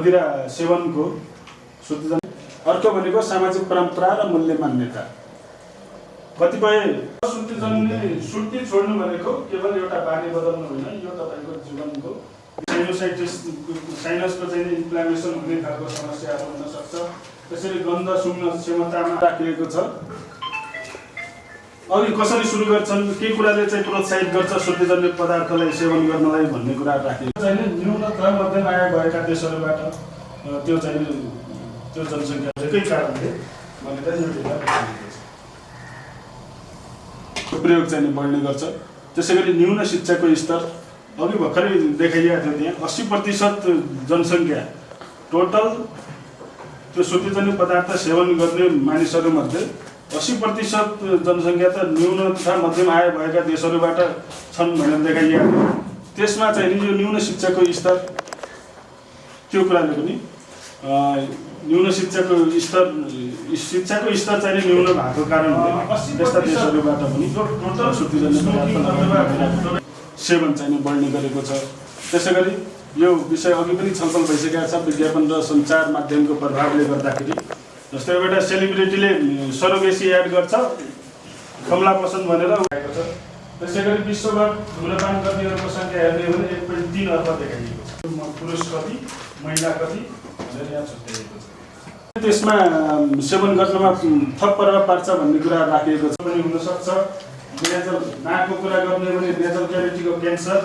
मदिरा सेवनको शुद्धिजन्य। अर्को भनेको सामाजिक परम्परा र मूल्य मान्यता। कतिपय सुर्ती छोड्नु भनेको केवल एउटा बानी बदल्नु होइन, यो तपाईको जीवनको साइनसको चाहिँ इन्फ्लामेसन हुने खालको समस्याहरू हुन सक्छ। त्यसैले गन्ध सुँघ्न क्षमतामा राखिएको छ। अघि कसरी सुरु गर्छन्, के कुराले चाहिँ प्रोत्साहित गर्छ शुद्धिजन्य पदार्थलाई सेवन गर्नलाई भन्ने कुरा राखिएको छ। न्यूनतम मध्यम आय भएका देशहरूबाट त्यो जनसङ्ख्याकै कारणले भनेर यो डेटा राखिएको छ। प्रयोग चाहिँ बढ्ने गर्छ। त्यसैगरी न्यून शिक्षाको स्तर अघि भर्खरै देखाइएको थियो, त्यहाँ 80% जनसङ्ख्या टोटल त्यो शुद्धिजन्य पदार्थ सेवन गर्ने मानिसहरूमध्ये 80% जनसङ्ख्या त न्यून तथा मध्यम आय भएका देशहरूबाट छन् भनेर देखाइएको थियो। त्यसमा चाहिँ यो न्यून शिक्षाको स्तर, त्यो कुराले पनि न्यून शिक्षाको स्तर चाहिँ न्यून भएको कारणले त्यस्ता देशहरूबाट पनि शुद्धिजन्य पदार्थ सेवन चाहिँ बढ्ने गरेको छ। त्यसैगरी यो विषय अघि पनि छलफल भइसकेको छ। विज्ञापन र सञ्चार माध्यमको प्रभावले गर्दाखेरि जस्तै एउटा सेलिब्रिटीले सरोगेसी एड गर्छ कमला पसन्द भनेर उठाएको छ। त्यसैगरी विश्वभर धुम्रपान गर्नेहरूको सङ्ख्या हेर्ने हो भने 1.3 अर्ब देखाइएको छ। पुरुष कति, महिला कति भनेर यहाँ छुट्याइएको छ। त्यसमा सेवन गर्नमा थप प्रभाव पार्छ भन्ने कुरा राखिएको छ। पनि हुनसक्छ नाकको कुरा गर्ने भने नेजल क्याभिटीको क्यान्सर,